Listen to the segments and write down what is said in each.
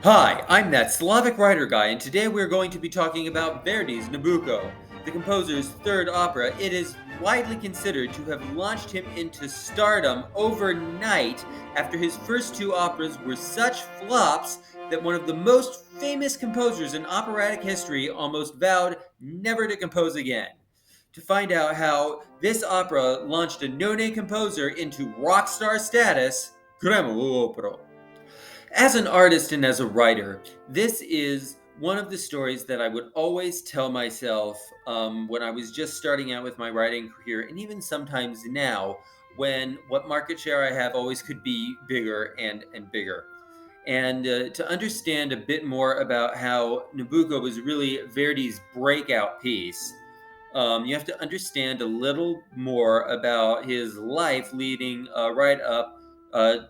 Hi, I'm That Slavic Writer Guy, and today we're going to be talking about Verdi's Nabucco, the composer's third opera. It is widely considered to have launched him into stardom overnight after his first two operas were such flops that one of the most famous composers in operatic history almost vowed never to compose again. To find out how this opera launched a no-name composer into rock star status, Gremo Opera. As an artist and as a writer, this is one of the stories that I would always tell myself when I was just starting out with my writing career, and even sometimes now, when what market share I have always could be bigger and bigger. And to understand a bit more about how Nabucco was really Verdi's breakout piece, you have to understand a little more about his life leading right up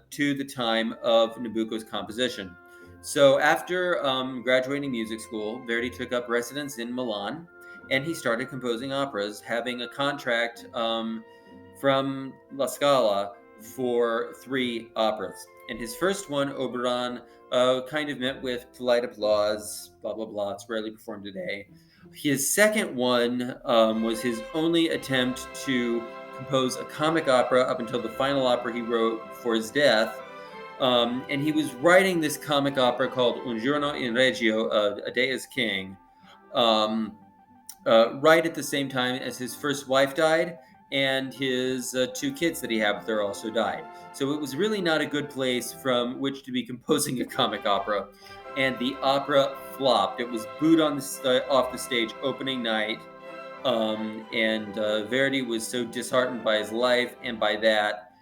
to the time of Nabucco's composition. So, after graduating music school, Verdi took up residence in Milan and he started composing operas, having a contract from La Scala for 3 operas. And his first one, Oberon, kind of met with polite applause, blah, blah, blah. It's rarely performed today. His second one was his only attempt to compose a comic opera up until the final opera he wrote before his death. And he was writing this comic opera called Un giorno in Reggio, A Day as King, right at the same time as his first wife died and his 2 kids that he had with her also died. So it was really not a good place from which to be composing a comic opera. And the opera flopped. It was booed on off the stage opening night. And Verdi was so disheartened by his life and by that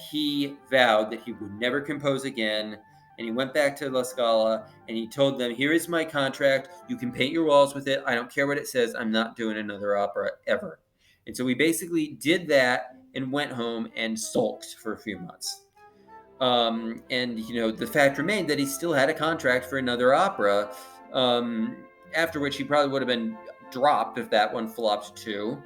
he vowed that he would never compose again. And he went back to La Scala and he told them, "Here is my contract. You can paint your walls with it. I don't care what it says. I'm not doing another opera ever." And so he basically did that and went home and sulked for a few months. And the fact remained that he still had a contract for another opera, after which he probably would have been dropped if that one flopped too.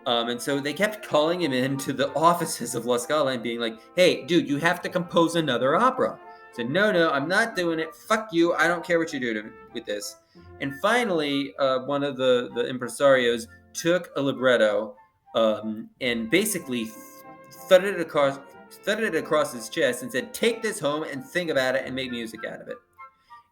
And so they kept calling him into the offices of La Scala and being like, "Hey, dude, you have to compose another opera." He said, "No, I'm not doing it. Fuck you. I don't care what you do with this." And finally, one of the impresarios took a libretto and basically thudded it across his chest and said, "Take this home and think about it and make music out of it."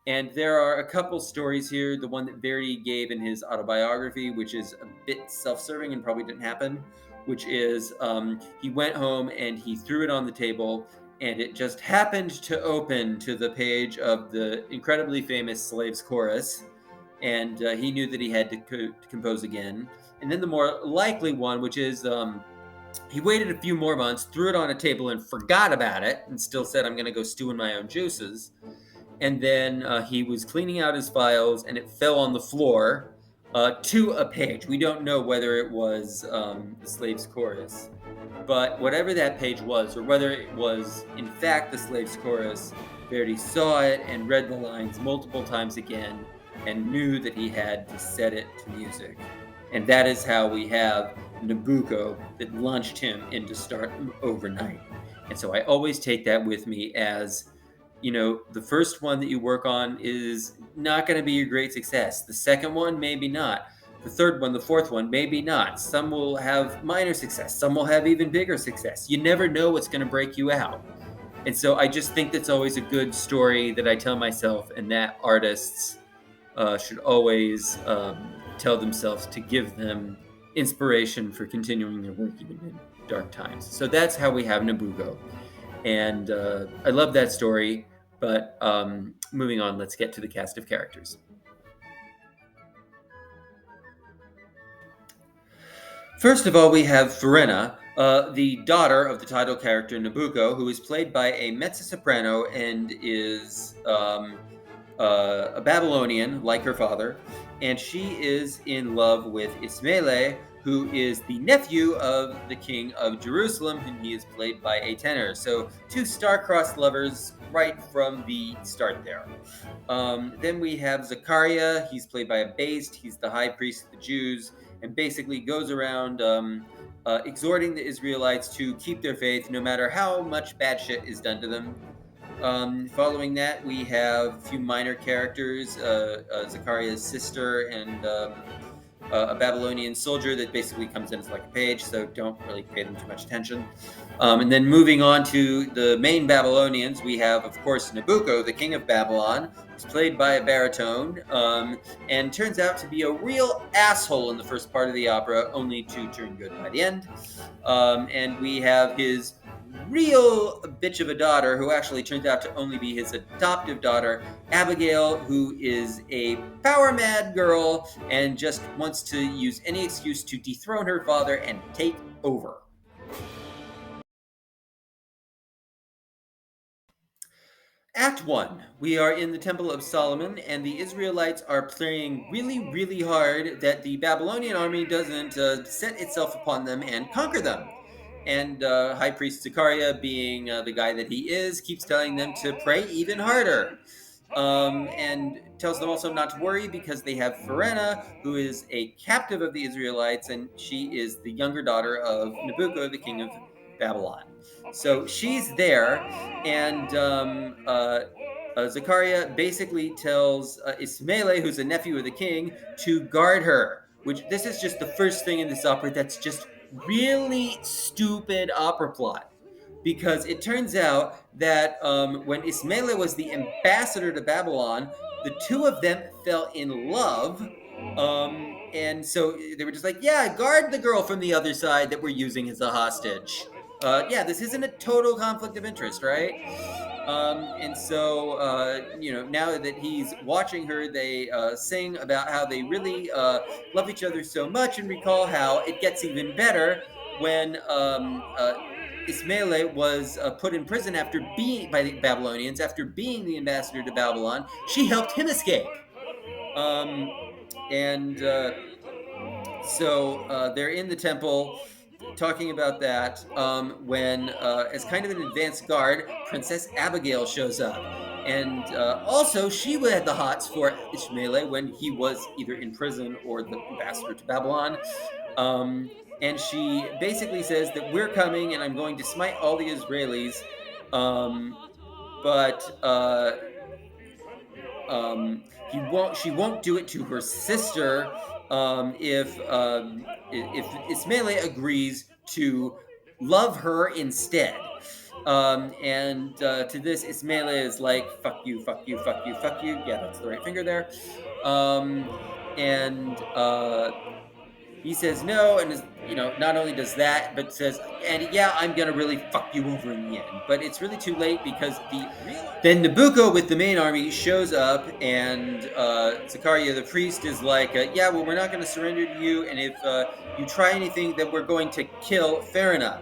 And there are a couple stories here. The one that Verdi gave in his autobiography, which is a bit self-serving and probably didn't happen, which is he went home and he threw it on the table and it just happened to open to the page of the incredibly famous Slaves Chorus. And he knew that he had to compose again. And then the more likely one, which is he waited a few more months, threw it on a table and forgot about it and still said, "I'm going to go stew in my own juices." And then he was cleaning out his files and it fell on the floor to a page. We don't know whether it was the Slaves Chorus, but whatever that page was, or whether it was in fact the Slaves Chorus, Verdi saw it and read the lines multiple times again and knew that he had to set it to music. And that is how we have Nabucco that launched him into stardom overnight. And so I always take that with me as, the first one that you work on is not going to be a great success. The second one, maybe not. The third one, the fourth one, maybe not. Some will have minor success. Some will have even bigger success. You never know what's going to break you out. And so I just think that's always a good story that I tell myself, and that artists should always tell themselves to give them inspiration for continuing their work even in dark times. So that's how we have Nabucco. And I love that story, but moving on, let's get to the cast of characters. First of all, we have Verena, the daughter of the title character Nabucco, who is played by a mezzo-soprano and is a Babylonian, like her father, and she is in love with Ismaele, who is the nephew of the king of Jerusalem, and he is played by a tenor. So 2 star-crossed lovers right from the start there. Then we have Zachariah. He's played by a bass. He's the high priest of the Jews, and basically goes around exhorting the Israelites to keep their faith no matter how much bad shit is done to them. Following that, we have a few minor characters, Zachariah's sister and a Babylonian soldier that basically comes in as like a page, so don't really pay them too much attention. And then moving on to the main Babylonians, we have, of course, Nabucco, the king of Babylon, who's played by a baritone, and turns out to be a real asshole in the first part of the opera, only to turn good by the end. And we have his real bitch of a daughter, who actually turns out to only be his adoptive daughter, Abigail, who is a power mad girl and just wants to use any excuse to dethrone her father and take over. Act 1. We are in the Temple of Solomon, and the Israelites are praying really, really hard that the Babylonian army doesn't set itself upon them and conquer them. And High Priest Zechariah, being the guy that he is, keeps telling them to pray even harder. And tells them also not to worry because they have Pharena, who is a captive of the Israelites, and she is the younger daughter of Nabucco, the king of Babylon. So she's there, and Zechariah basically tells Ismaele, who's a nephew of the king, to guard her. Which this is just the first thing in this opera that's just really stupid opera plot, because it turns out that when Ismaele was the ambassador to Babylon, the two of them fell in love. And so they were just like, yeah, guard the girl from the other side that we're using as a hostage. Yeah, this isn't a total conflict of interest, right? And so, now that he's watching her, they sing about how they really love each other so much, and recall how it gets even better when Ismaele was put in prison by the Babylonians after being the ambassador to Babylon. She helped him escape. And so they're in the temple talking about that when, as kind of an advance guard, Princess Abigail shows up. And also, she had the hots for Ishmael when he was either in prison or the ambassador to Babylon. And she basically says that we're coming and I'm going to smite all the Israelis. But she won't do it to her sister if Ismaele agrees to love her instead. And to this, Ismaele is like, fuck you, fuck you, fuck you, fuck you. Yeah, that's the right finger there. And he says no, and not only does that, but says, and yeah, I'm gonna really fuck you over in the end. But it's really too late because then Nabucco with the main army shows up, and Zechariah the priest is like, yeah, well, we're not gonna surrender to you, and if you try anything, then we're going to kill Pharena.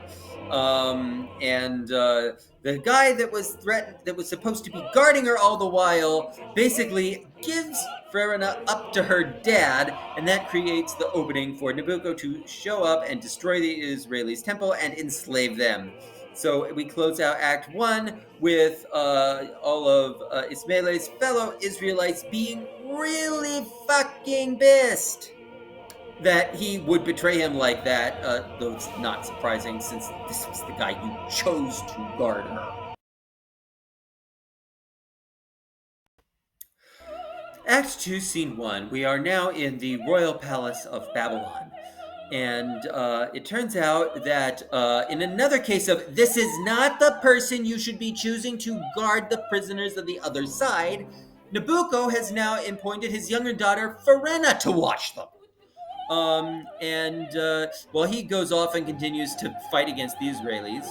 And the guy that was supposed to be guarding her all the while, basically gives Pharena up to her dad, and that creates the opening for Nabucco to show up and destroy the Israelis' temple and enslave them. So we close out Act 1 with all of Ismaele's fellow Israelites being really fucking pissed that he would betray him like that, though it's not surprising since this was the guy who chose to guard her. Act 2, Scene 1. We are now in the royal palace of Babylon. And it turns out that in another case of this is not the person you should be choosing to guard the prisoners of the other side, Nabucco has now appointed his younger daughter, Pharena, to watch them. While he goes off and continues to fight against the Israelis,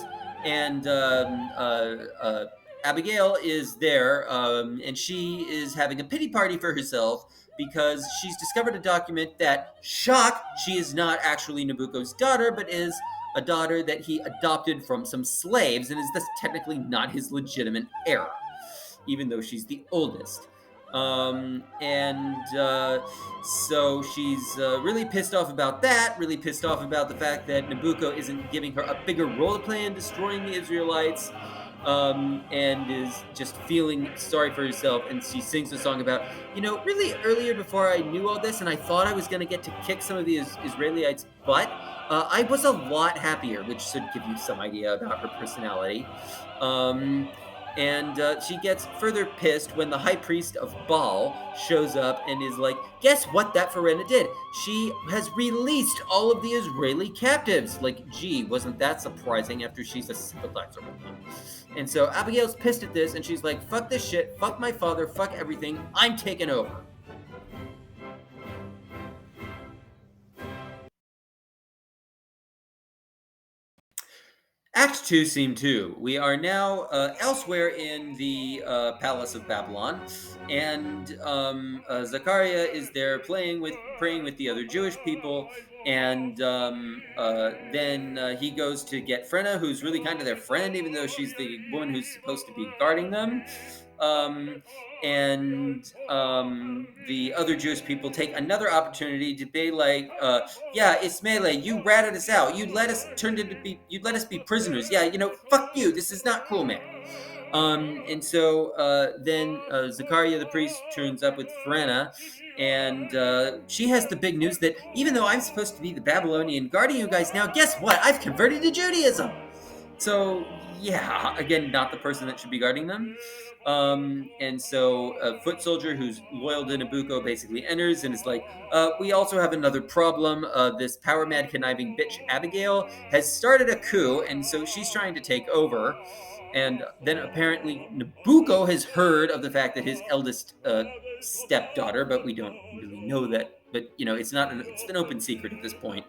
and Abigail is there, and she is having a pity party for herself because she's discovered a document that, shock, she is not actually Nabucco's daughter, but is a daughter that he adopted from some slaves, and is thus technically not his legitimate heir, even though she's the oldest. So she's really pissed off about that, really pissed off about the fact that Nabucco isn't giving her a bigger role to play in destroying the Israelites, and is just feeling sorry for herself. And she sings a song about, really earlier before I knew all this and I thought I was going to get to kick some of the Israelites' butt, I was a lot happier, which should give you some idea about her personality. And she gets further pissed when the high priest of Baal shows up and is like, guess what that Verena did? She has released all of the Israeli captives. Like, gee, wasn't that surprising after she's a sympathizer with them? And so Abigail's pissed at this and she's like, fuck this shit, fuck my father, fuck everything, I'm taking over. Act 2, Scene 2. We are now elsewhere in the Palace of Babylon, and Zachariah is there praying with the other Jewish people, and then he goes to get Frenna, who's really kind of their friend, even though she's the woman who's supposed to be guarding them. Um, and the other Jewish people take another opportunity to be like, yeah, Ismail, you ratted us out. You let us be prisoners. Yeah, fuck you. This is not cool, man. And so then Zachariah the priest turns up with Frenna, and she has the big news that even though I'm supposed to be the Babylonian guarding you guys now, guess what? I've converted to Judaism. So yeah, again, not the person that should be guarding them. And so a foot soldier who's loyal to Nabucco basically enters and is like, we also have another problem. This power mad conniving bitch Abigail has started a coup, and so she's trying to take over. And then apparently Nabucco has heard of the fact that his eldest stepdaughter, but we don't really know that. But it's an open secret at this point.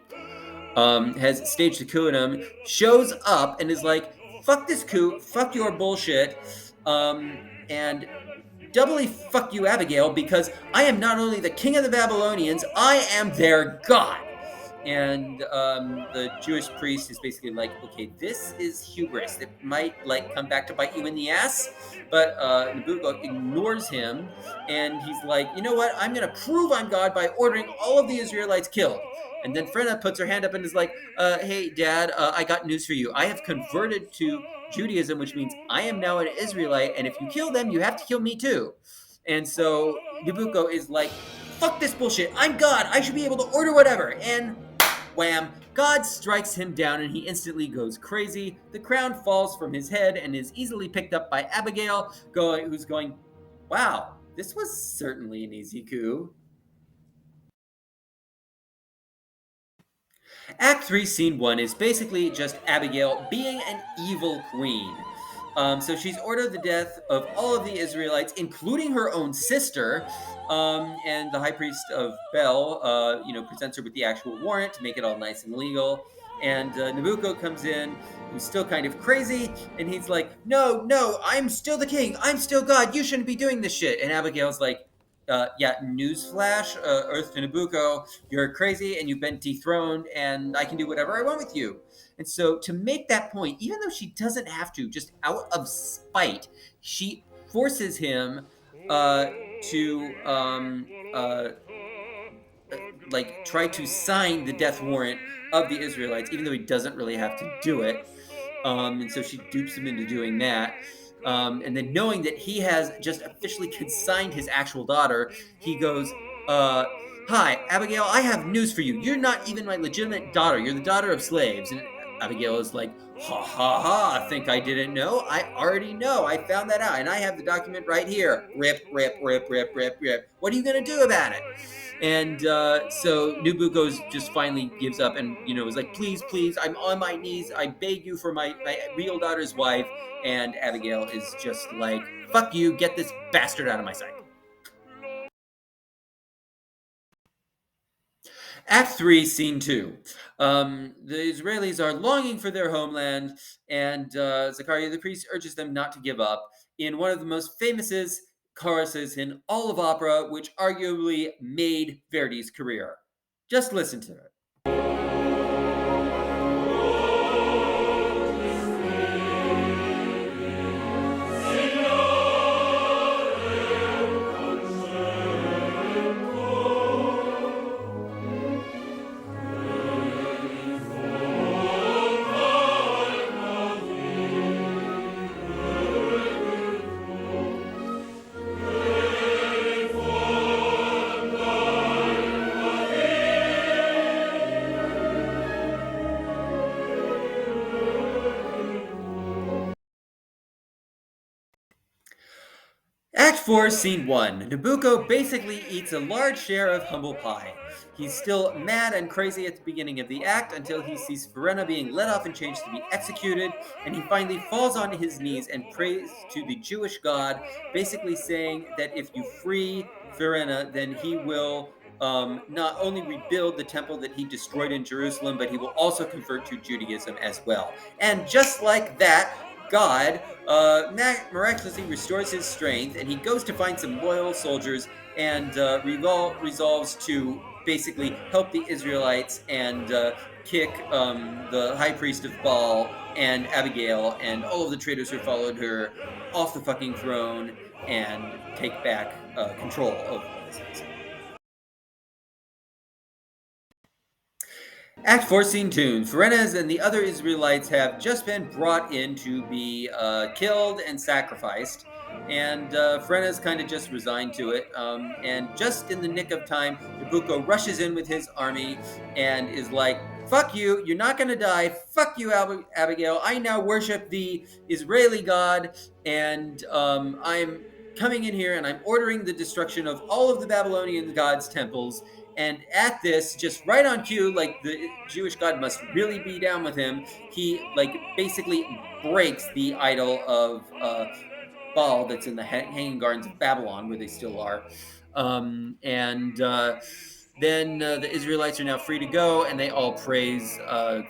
Has staged a coup in him, shows up and is like, fuck this coup, fuck your bullshit, and doubly fuck you, Abigail, because I am not only the king of the Babylonians, I am their god. And the Jewish priest is basically like, okay, this is hubris. It might come back to bite you in the ass. But Nabucco ignores him, and he's like, you know what? I'm going to prove I'm God by ordering all of the Israelites killed. And then Frenna puts her hand up and is like, hey, Dad, I got news for you. I have converted to Judaism, which means I am now an Israelite, and if you kill them, you have to kill me too. And so Nabucco is like, fuck this bullshit. I'm God. I should be able to order whatever. And wham, God strikes him down and he instantly goes crazy. The crown falls from his head and is easily picked up by Abigail, who's going, wow, this was certainly an easy coup. Act 3, Scene 1 is basically just Abigail being an evil queen. So she's ordered the death of all of the Israelites, including her own sister, and the high priest of Bel, presents her with the actual warrant to make it all nice and legal. And Nabucco comes in, who's still kind of crazy, and he's like, no, I'm still the king. I'm still God. You shouldn't be doing this shit. And Abigail's like, yeah, newsflash, Earth to Nabucco, you're crazy and you've been dethroned, and I can do whatever I want with you. And so to make that point, even though she doesn't have to, just out of spite, she forces him to try to sign the death warrant of the Israelites, even though he doesn't really have to do it. And so she dupes him into doing that. And then knowing that he has just officially consigned his actual daughter, he goes, hi, Abigail, I have news for you. You're not even my legitimate daughter. You're the daughter of slaves. And Abigail is like, ha ha ha, think I didn't know? I already know. I found that out. And I have the document right here. Rip, rip, rip, rip, rip, rip. What are you going to do about it? And so Nabucco just finally gives up and, is like, please, I'm on my knees. I beg you for my real daughter's wife. And Abigail is just like, fuck you, get this bastard out of my sight. Act 3, Scene 2. The Israelis are longing for their homeland, and Zachariah the priest urges them not to give up in one of the most famous choruses in all of opera, which arguably made Verdi's career. Just listen to it. Act 4, Scene 1. Nabucco basically eats a large share of humble pie. He's still mad and crazy at the beginning of the act until he sees Verena being let off in chains to be executed, and he finally falls on his knees and prays to the Jewish God, basically saying that if you free Verena, then he will not only rebuild the temple that he destroyed in Jerusalem, but he will also convert to Judaism as well. And just like that, God miraculously restores his strength, and he goes to find some loyal soldiers and resolves to basically help the Israelites and kick the high priest of Baal and Abigail and all of the traitors who followed her off the fucking throne and take back control of things. Act 4, Scene 2. Pherenez and the other Israelites have just been brought in to be killed and sacrificed. And Pherenez kind of just resigned to it. And just in the nick of time, Nabucco rushes in with his army and is like, fuck you, you're not going to die. Fuck you, Abigail. I now worship the Israeli God, and I'm coming in here and I'm ordering the destruction of all of the Babylonian gods' temples. And at this, just right on cue, like the Jewish God must really be down with him, he like basically breaks the idol of Baal that's in the Hanging Gardens of Babylon, where they still are. And then the Israelites are now free to go, and they all praise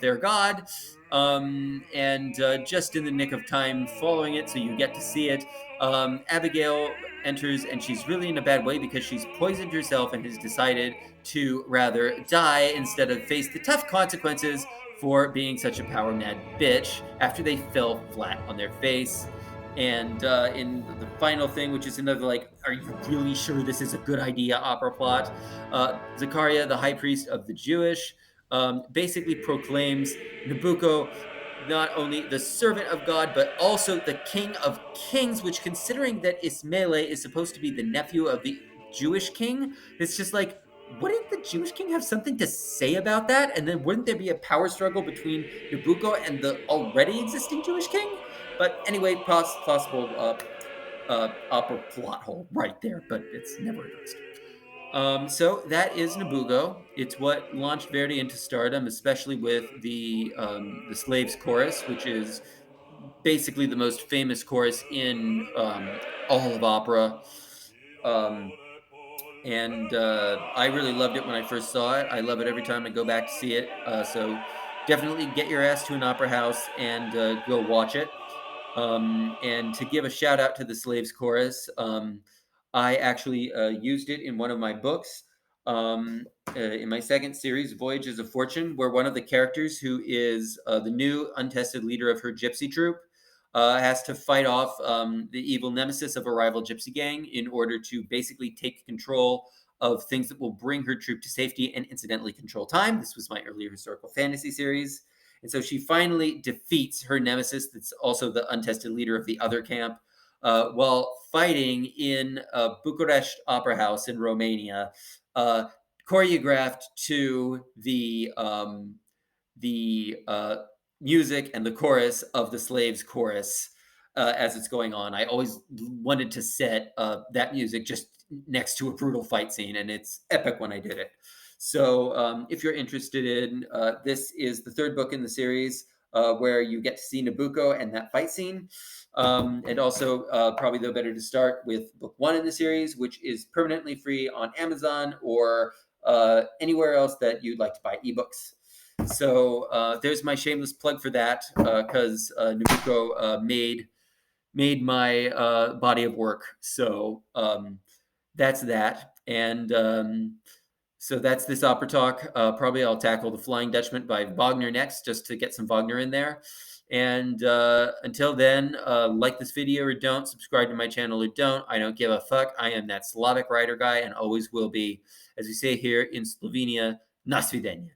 their God. And just in the nick of time following it, so you get to see it, Abigail enters, and she's really in a bad way because she's poisoned herself and has decided to rather die instead of face the tough consequences for being such a power mad bitch after they fell flat on their face. And in the final thing, which is another like, are you really sure this is a good idea opera plot? Zechariah, the high priest of the Jewish, basically proclaims Nabucco not only the servant of God, but also the king of kings, which, considering that Ismaele is supposed to be the nephew of the Jewish king, it's just like, wouldn't the Jewish king have something to say about that? And then wouldn't there be a power struggle between Nabucco and the already existing Jewish king? But anyway, possible opera plot hole right there, but it's never addressed. So that is Nabucco. It's what launched Verdi into stardom, especially with the Slaves chorus, which is basically the most famous chorus in all of opera. Um, and I really loved it when I first saw it. I love it every time I go back to see it. So definitely get your ass to an opera house and go watch it. And to give a shout out to the Slaves Chorus, I actually used it in one of my books, in my second series, Voyages of Fortune, where one of the characters, who is the new untested leader of her gypsy troupe, has to fight off the evil nemesis of a rival gypsy gang in order to basically take control of things that will bring her troop to safety and incidentally control time. This was my earlier historical fantasy series. And so she finally defeats her nemesis, that's also the untested leader of the other camp, while fighting in Bucharest Opera House in Romania, uh, choreographed to the music and the chorus of the Slaves chorus as it's going on. I always wanted to set that music just next to a brutal fight scene, and it's epic when I did it. So if you're interested in, this is the third book in the series where you get to see Nabucco and that fight scene. And also, probably though better to start with book 1 in the series, which is permanently free on Amazon or anywhere else that you'd like to buy ebooks. So there's my shameless plug for that, because Nabucco made my body of work. So that's that. And so that's this opera talk. Probably I'll tackle The Flying Dutchman by Wagner next, just to get some Wagner in there. And until then, like this video or don't, subscribe to my channel or don't. I don't give a fuck. I am that Slavic writer guy and always will be. As we say here in Slovenia, na svidenje.